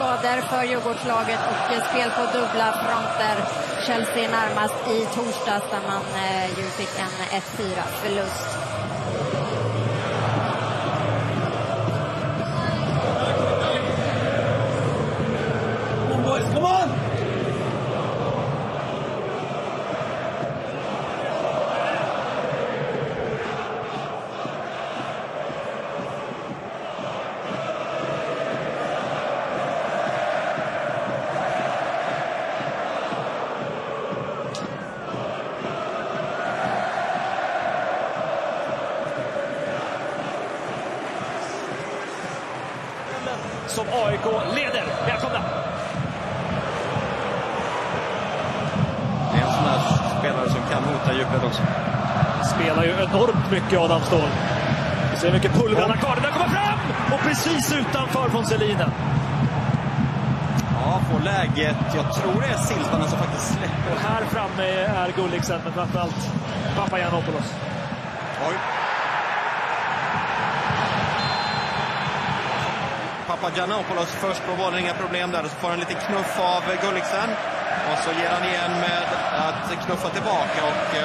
skador för Djurgårdslaget och spel på dubbla fronter. Chelsea närmast i torsdags där man ju fick en 1-4-förlust. Come on! Som AIK leder. Välkomna! Det är en sån här spelare som kan hota djupet också. Spelar ju enormt mycket Adam Ståhl. Vi ser mycket pulverna kvar. Den kommer fram! Och precis utanför från Selina. Ja, får läget. Jag tror det är Siltanen som faktiskt släpper. Och här framme är Gulliksen, men framförallt Papagiannopoulos. Oj. Papagiannopoulos först, då var det inga problem där. Så får han lite knuff av Gulliksen. Och så ger han igen med att knuffa tillbaka och...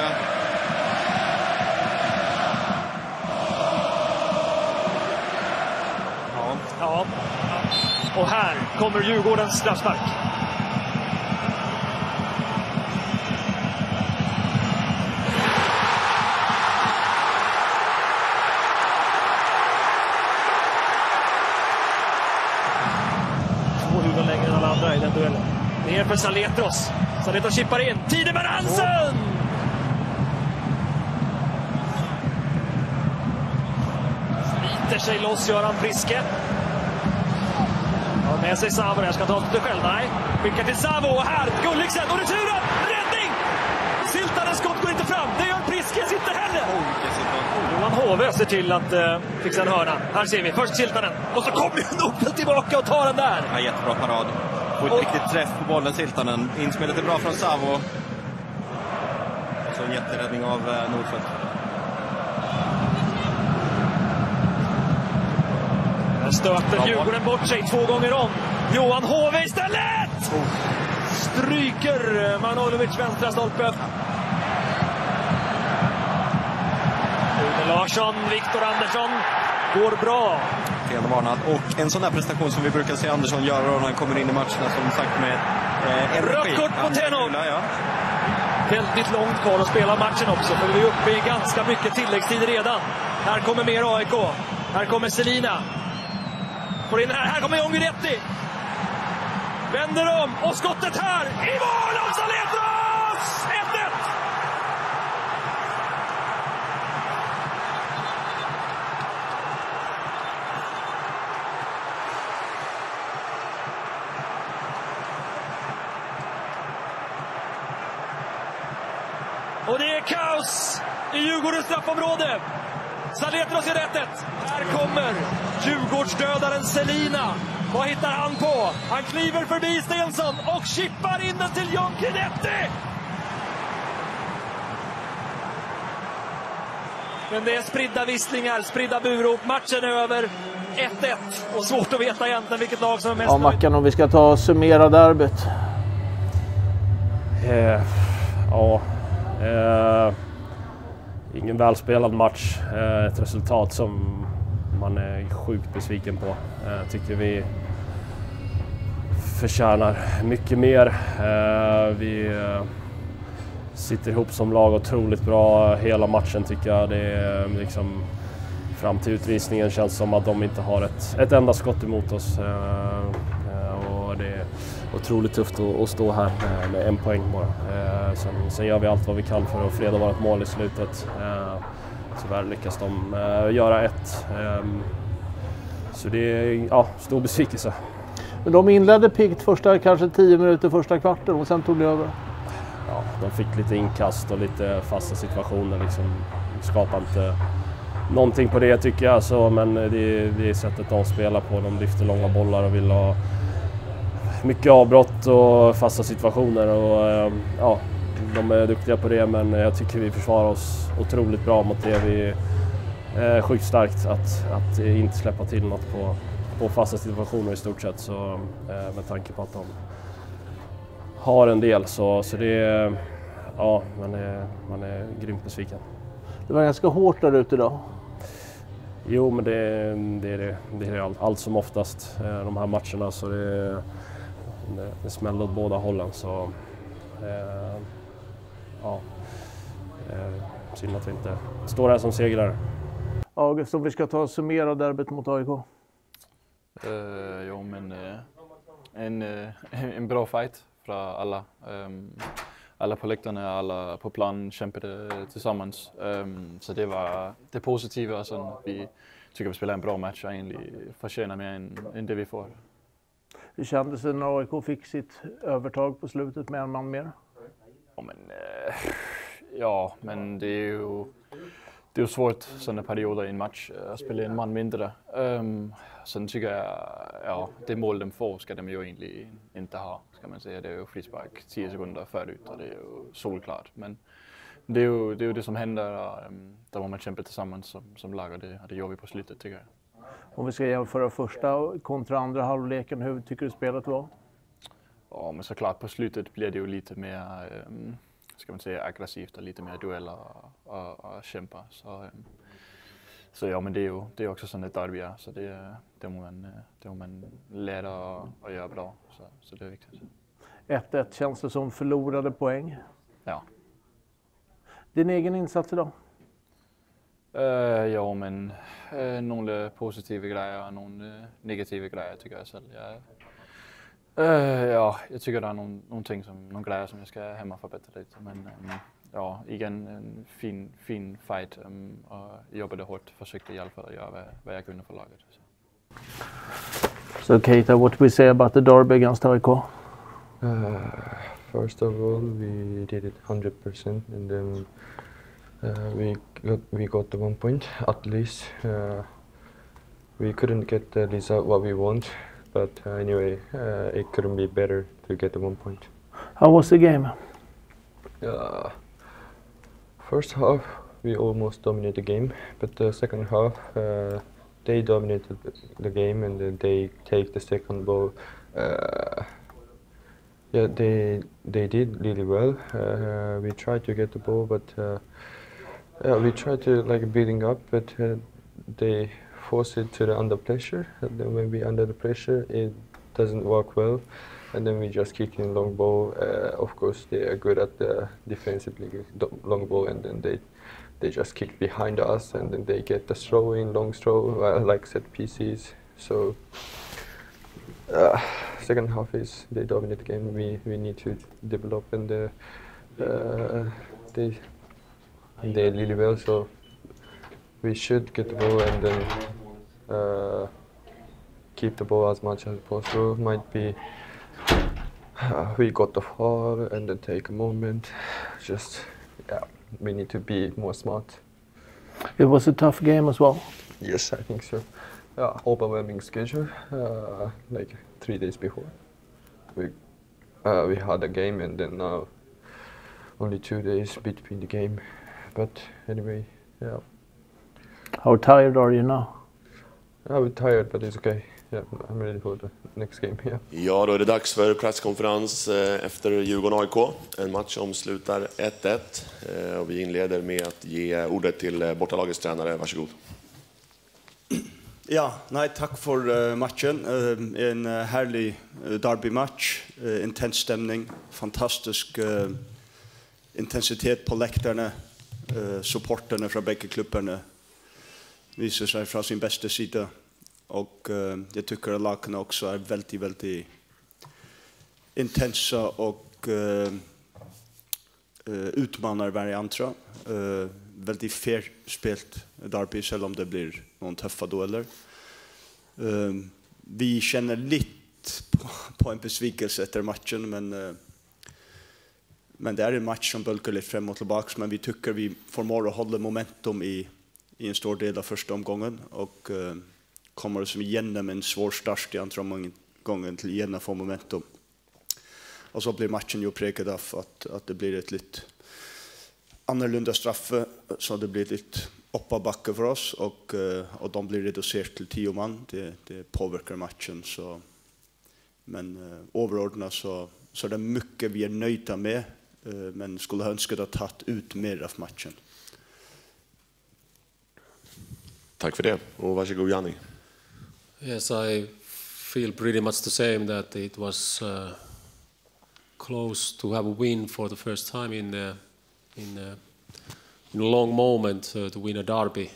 Ja. Och här kommer Djurgårdens straffspark. Två huvuden längre än alla andra i den duellen. Ner för Saletros. Saletros chippar in. Tideman Hansen! Sliter sig loss Göran Friske. Ja, med sig Savo. Jag ska ta det själv. Nej. Skickar till Savo. Och här. Gulliksen. Och returen. Räddning! Siltanens skott går inte fram. Det gör Friske. Sitter heller. Johan Hove ser till att fixa en hörna. Här ser vi. Först Siltanen. Och så kommer Nobel tillbaka och tar den där. Ja, jättebra parad. Får ett riktigt träff på bollen, Siltanen. Inspelet är bra från Savo. Och så en jätteräddning av Nordfeldt. Här stöter Djurgården bort sig 2 gånger om. Johan Hove istället! Stryker Manojlovic vänstra stolpe. Rune Larsson, Viktor Andersson. Går bra. Felvarnad. Och en sån där prestation som vi brukar se Andersson göra när han kommer in i matcherna, som sagt, med energi. Rött kort på Tenor. Ja. Väldigt långt kvar att spela matchen också, för vi är uppe i ganska mycket tilläggstid redan. Här kommer mer AIK. Här kommer Selina. Får in här kommer Jonguretti. Vänder om och skottet här. I mål av Saletros! 1-1! Och det är kaos i Djurgårdens straffområde. Saletros är rättet. Här kommer Djurgårdsdödaren Selina. Vad hittar han på? Han kliver förbi Stensson och chippar in den till Jonguretti. Men det är spridda visslingar, spridda burop. Matchen är över. 1-1. Och svårt att veta egentligen vilket lag som är mest. Ja, Mackan, om vi ska ta och summera derbyt. Ingen välspelad match. Ett resultat som man är sjukt besviken på. Tycker vi förtjänar mycket mer. Vi sitter ihop som lag otroligt bra hela matchen, tycker jag. Det är liksom, fram till utvisningen känns som att de inte har ett enda skott emot oss. Och det är otroligt tufft att stå här med 1 poäng bara. Sen gör vi allt vad vi kan för att freda vårt mål i slutet. Tyvärr lyckas de göra 1. Så det är stor besvikelse. Men de inledde piggt första kanske 10 minuter första kvarten och sen tog det över. Ja, de fick lite inkast och lite fasta situationer. Liksom, skapade inte någonting på det, tycker jag. Så, men det är sättet de spelar på. De lyfter långa bollar och vill ha mycket avbrott och fasta situationer. Och, de är duktiga på det, men jag tycker vi försvarar oss otroligt bra mot det. Vi är sjukt starkt att inte släppa till något på på fasta situationer i stort sett, så med tanke på att de har en del så det är, ja, man är grymt besviken. Det var ganska hårt där ute idag. Jo, men det är allt som oftast de här matcherna, så det smäller åt båda hållen, så ja, synd att vi inte står här som segrare. August, om vi ska ta och summera derbyt mot AIK. Jo, men en bra fight från alla. Alla på läktarna, alla på plan kämpade tillsammans. Så det var det positiva. Sen vi tycker vi spelar en bra match och egentligen förtjänar mer än det vi får. Hur kändes det när AIK fick sitt övertag på slutet med en man mer? Men det är ju svårt sådana perioder i en match att spela en man mindre. Sen tycker jag, det mål de får ska de ju egentligen inte ha, ska man säga. Det är ju frispark 10 sekunder förut och det är ju solklart. Men det är ju det som händer där man kämpar tillsammans som lag, och det gör vi på slutet, tycker jag. Om vi ska jämföra första kontra andra halvleken, hur tycker du spelet var? Ja, men såklart på slutet blir det ju lite mer, ska man säga, aggressivt och lite mer dueller och kämpa. Så ja, men det är också sånt ett derby, så det må man lära att göra bra, så det är viktigt. 1-1 känns det som förlorade poäng. Ja. Din egen insats idag? Ja, men några positiva grejer och några negativa grejer tycker jag själv. Jag tycker det är någon grejer som jag ska hemma förbättra lite, men ja, igen en fin fight och jobbade hårt, försökte i alla fall göra vad jag kunde för laget. So Keita, what do we say about the derby against AIK? First of all, we did it 100%, and then we got the 1 point at least. We couldn't get the result what we want, but anyway, it couldn't be better to get the 1 point. How was the game? First half, we almost dominated the game, but the second half, they dominated the game, and then they take the second ball. Yeah, they did really well. We tried to get the ball, but we tried to building up, but they force it to the under pressure. And then when we under the pressure, it doesn't work well. And then we just kick in long ball. Of course, they are good at the defensively long ball, and then they just kick behind us, and then they get the throw in, long throw, like set pieces. So second half is they dominate the game. We need to develop, and they really well. So we should get the ball and then keep the ball as much as possible. Might be we got the foul and then take a moment. We need to be more smart. It was a tough game as well. Yes, I think so. Overwhelming schedule. 3 days before, we had a game, and then now only 2 days between the game. But anyway, yeah. How tired are you now? I'm tired, but it's okay. Yeah, I'm ready for the next game. Yeah. Ja, då är det dags för presskonferens efter Djurgården-AIK. En match som slutar 1-1. Och vi inleder med att ge ordet till bortalagets tränare. Varsågod. Ja, tack för matchen. En härlig derbymatch. Intens stämning, fantastisk intensitet på läktarna. Supporterna från bägge klubbarna visar sig från sin bästa sida. Och jag tycker att lagen också är väldigt intensa och utmanar varje andra. Väldigt fair spelt derby, selv om det blir någon tuffa dueller. Vi känner lite på en besvikelse efter matchen, men det är en match som bölkar lite fram och tillbaka, men vi tycker vi förmår att hålla momentum i en stor del av första omgången och kommer som igenom en svår start i andra omgången till igen att få momentum. Och så blir matchen ju präglad av att det blir ett lite annorlunda straffe, så det blir lite uppbacke för oss och de blir reducerat till 10 man. Det påverkar matchen så men överordnat så är det mycket vi är nöjda med men skulle önska att ha tagit ut mer av matchen. Tack för det. Och varsågod Janni. Yes, I feel pretty much the same, that it was close to have a win for the first time in a long moment to win a derby.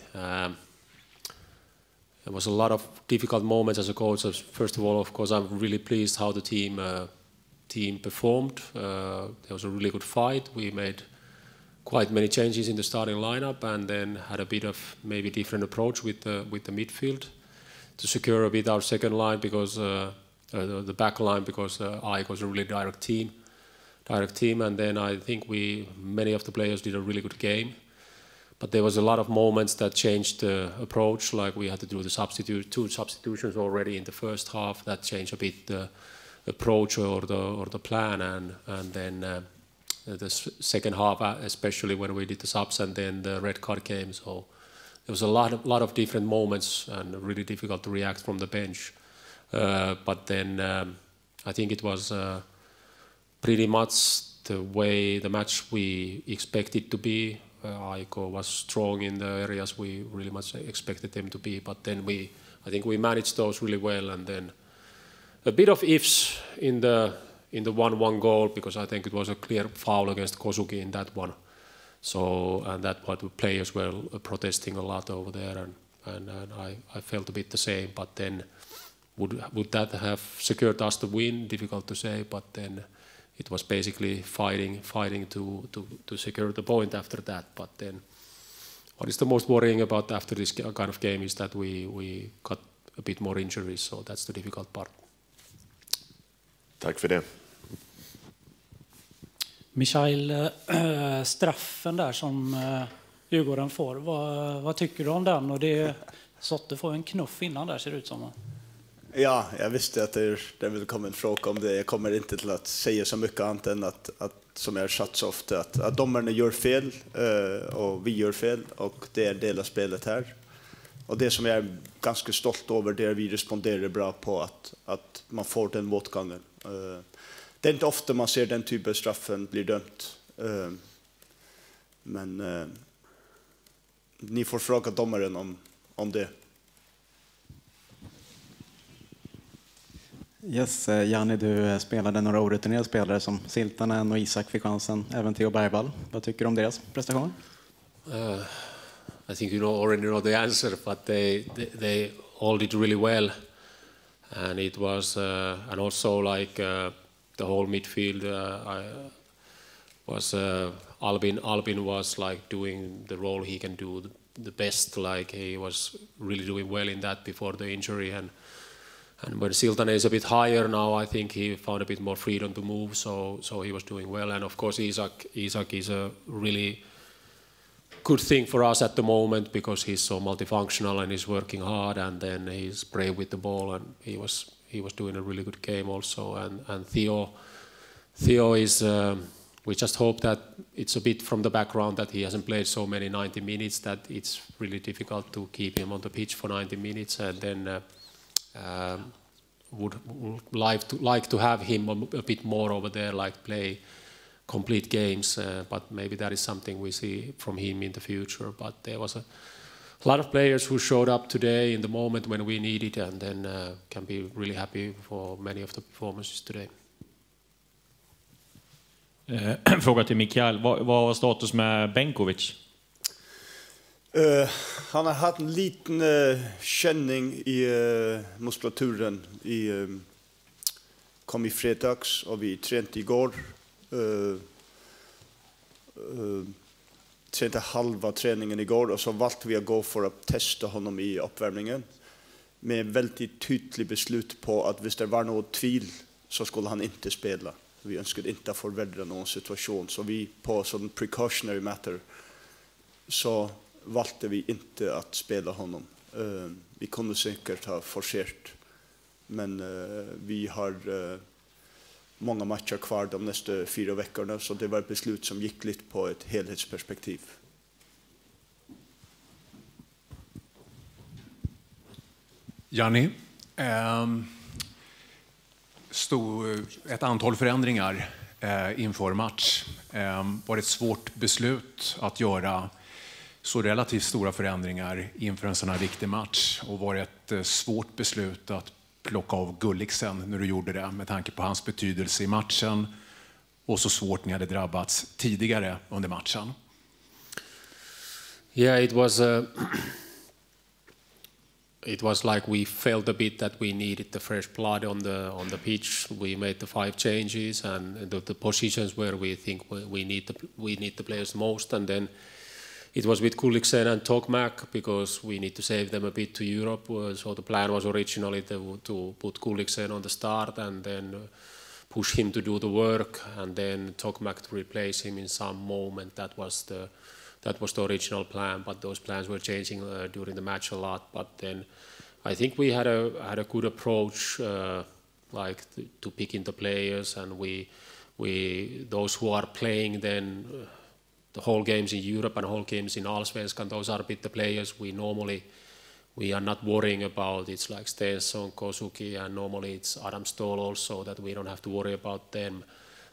There was a lot of difficult moments as a coach. First of all, of course, I'm really pleased how the team performed. There was a really good fight. We made quite many changes in the starting lineup, and then had a bit of maybe different approach with the midfield to secure a bit our second line, because the back line, because AIK was a really direct team, and then I think many of the players did a really good game. But there was a lot of moments that changed the approach, like we had to do two substitutions already in the first half. That changed a bit the approach or the plan, and then the second half, especially when we did the subs and then the red card came. So there was a lot of different moments and really difficult to react from the bench. But then I think it was pretty much the way the match we expected to be. AIK was strong in the areas we really much expected them to be, but then I think we managed those really well, and then a bit of ifs in the 1-1 goal, because I think it was a clear foul against Kosugi in that one. So, and that what the players were protesting a lot over there, and I felt a bit the same. But then would that have secured us the win? Difficult to say, but then it was basically fighting to secure the point after that. But then what is the most worrying about after this kind of game is that we got a bit more injuries, so that's the difficult part. Tack för det. Michael, straffen där som Djurgården får, vad tycker du om den? Och Sotte får en knuff innan där, ser det ut som. Ja, jag visste att det vill komma en fråga om det. Jag kommer inte till att säga så mycket annat än att som jag har sagt så ofta, att domarna gör fel och vi gör fel, och det är en del av spelet här. Och det som jag är ganska stolt över, det är att vi responderar bra på att man får den motgången. Det är inte ofta man ser den typen av straffen bli dömt. Men ni får fråga domaren om det. Yes, Janni, du spelade några orutinerade spelare som Siltanen och Isak fick chansen, även Theo Bergvall. Vad tycker du om deras prestationer? I think you already know the answer, but they all did really well, and it was and also like the whole midfield. Albin was like doing the role he can do the best. Like he was really doing well in that before the injury, and when Siltanen is a bit higher now, I think he found a bit more freedom to move. So he was doing well, and of course Isak is a really good thing for us at the moment, because he's so multifunctional and he's working hard, and then he's brave with the ball, and he was doing a really good game also. And Theo is we just hope that it's a bit from the background that he hasn't played so many 90 minutes that it's really difficult to keep him on the pitch for 90 minutes, and then would like to have him a bit more over there, like play complete games, but maybe that is something we see from him in the future. But there was a lot of players who showed up today in the moment when we need it, and then can be really happy for many of the performances today. Fråga till Mikael, vad var status med Benkovic? Han har haft en liten känning i muskulaturen. Kom i fredags och vi tränade igår. Tränade halva träningen igår, och så valde vi att gå för att testa honom i uppvärmningen. Med väldigt tydligt beslut på att hvis det var något tvivel så skulle han inte spela. Vi önskade inte förvärra någon situation, så vi på sån precautionary matter så valde vi inte att spela honom. Vi kunde säkert ha forcerat, men vi har många matcher kvar de nästa 4 veckorna, så det var ett beslut som gick lite på ett helhetsperspektiv. Janni, ett antal förändringar inför match. Var det ett svårt beslut att göra så relativt stora förändringar inför en sån här viktig match? Och var det ett svårt beslut att plocka av Gulliksen när du gjorde det med tanke på hans betydelse i matchen och så svårt ni hade drabbats tidigare under matchen? Yeah, it was like we felt a bit that we needed the fresh blood on the pitch. We made the 5 changes and the positions where we think we need the players most, and then it was with Gulliksen and Tokmak because we need to save them a bit to Europe. So the plan was originally to put Gulliksen on the start and then push him to do the work, and then Tokmak to replace him in some moment. That was the original plan, but those plans were changing during the match a lot. But then I think we had a good approach, like to picking the players, and we those who are playing then the whole games in Europe and whole games in Allsvenskan, those are a bit the players we are not worrying about. It's like Stensson, Kosuki, and normally it's Adam Ståhl also, that we don't have to worry about them,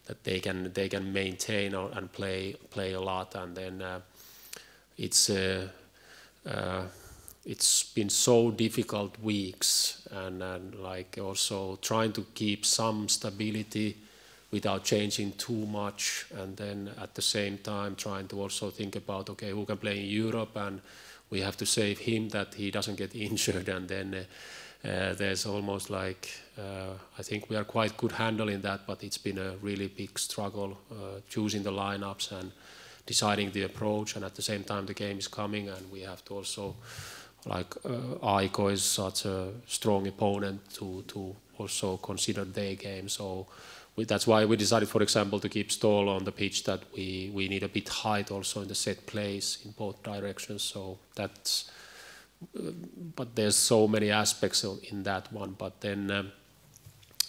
that they can maintain and play a lot. And then it's been so difficult weeks, and like also trying to keep some stability without changing too much, and then at the same time trying to also think about, okay, who can play in Europe, and we have to save him that he doesn't get injured. And then there's almost like I think we are quite good handling that, but it's been a really big struggle choosing the lineups and deciding the approach, and at the same time the game is coming, and we have to also, like AIK is such a strong opponent to also consider their game. So that's why we decided, for example, to keep Ståhl on the pitch, that we need a bit height also in the set plays in both directions. So that's, but there's so many aspects in that one. But then,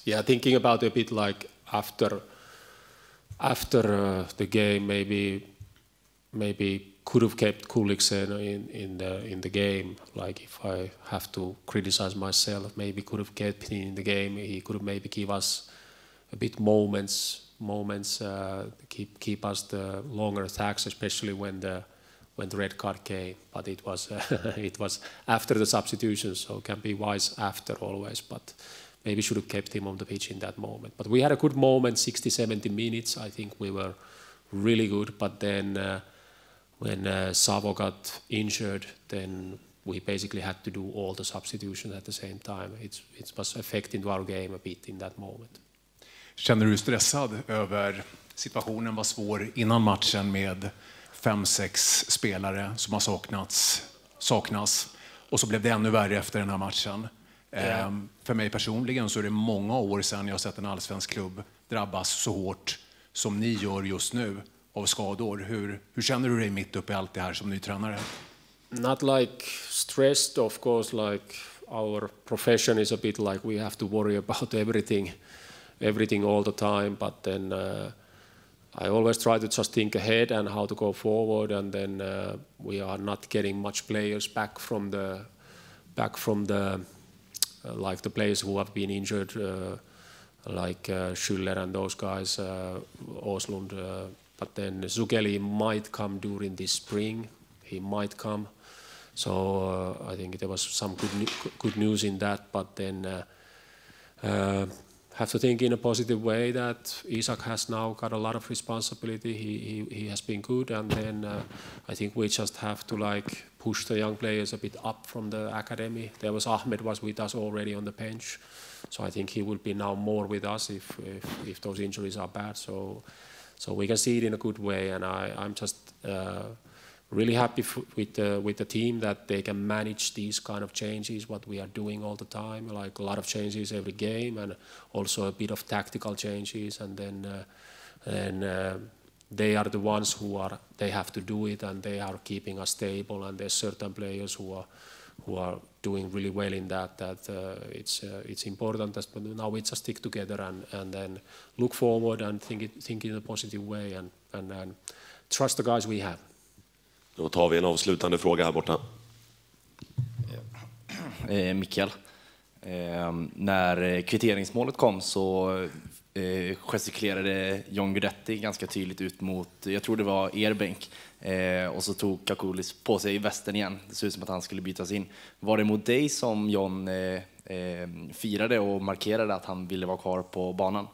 yeah, thinking about it a bit like after the game, maybe could have kept Gulliksen in the game. Like if I have to criticize myself, maybe could have kept him in the game. He could have maybe give us a bit moments, keep us the longer attacks, especially when the red card came. But it was it was after the substitution, so can be wise after always. But maybe should have kept him on the pitch in that moment. But we had a good moment, 60-70 minutes. I think we were really good. But then when Savo got injured, then we basically had to do all the substitutions at the same time. It was affecting our game a bit in that moment. Känner du stressad över situationen var svår innan matchen med 5-6 spelare som har saknas och så blev det ännu värre efter den här matchen? För mig personligen så är det många år sedan jag har sett en allsvensk klubb drabbas så hårt som ni gör just nu av skador. Hur känner du dig mitt uppe i allt det här som ny tränare? Not like stressed, of course, like our profession is a bit like we have to worry about everything all the time, but then I always try to just think ahead and how to go forward, and then we are not getting much players back from the like the players who have been injured, like Schüller and those guys, Åslund, but then Zugeli might come during this spring. He might come, so I think there was some good news in that, but then have to think in a positive way that Isak has now got a lot of responsibility. He has been good, and then I think we just have to like push the young players a bit up from the academy. There was Ahmed was with us already on the bench, so I think he will be now more with us if those injuries are bad. So we can see it in a good way, and I'm just really happy with the team that they can manage these kind of changes, what we are doing all the time, like a lot of changes every game, and also a bit of tactical changes, and then they are the ones they have to do it, and they are keeping us stable, and there's certain players who are doing really well in that it's important that now we just stick together and then look forward and think in a positive way and trust the guys we have. Då tar vi en avslutande fråga här borta. Mikael, När kvitteringsmålet kom så gestikulerade John Guidetti ganska tydligt ut mot, jag tror det var er bänk, och så tog Kakulis på sig västen igen. Det ser ut som att han skulle bytas in. Var det mot dig som John firade och markerade att han ville vara kvar på banan?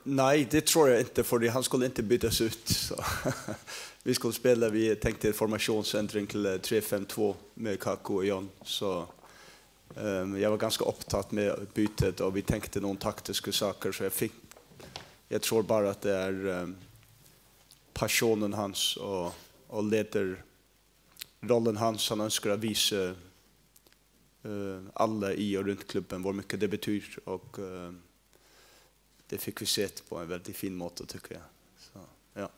Nej, det tror jag inte, för han skulle inte bytas ut. Så. Vi skulle spela, vi tänkte formationsändring till 3-5-2 med Kaku och John. Så jag var ganska upptatt med bytet och vi tänkte någon taktiska saker. Så jag tror bara att det är passionen hans och ledarrollen hans. Han önskar att visa alla i och runt klubben vad mycket det betyder. Och det fick vi se på en väldigt fin måte tycker jag. Så, ja.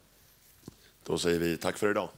Då säger vi tack för idag.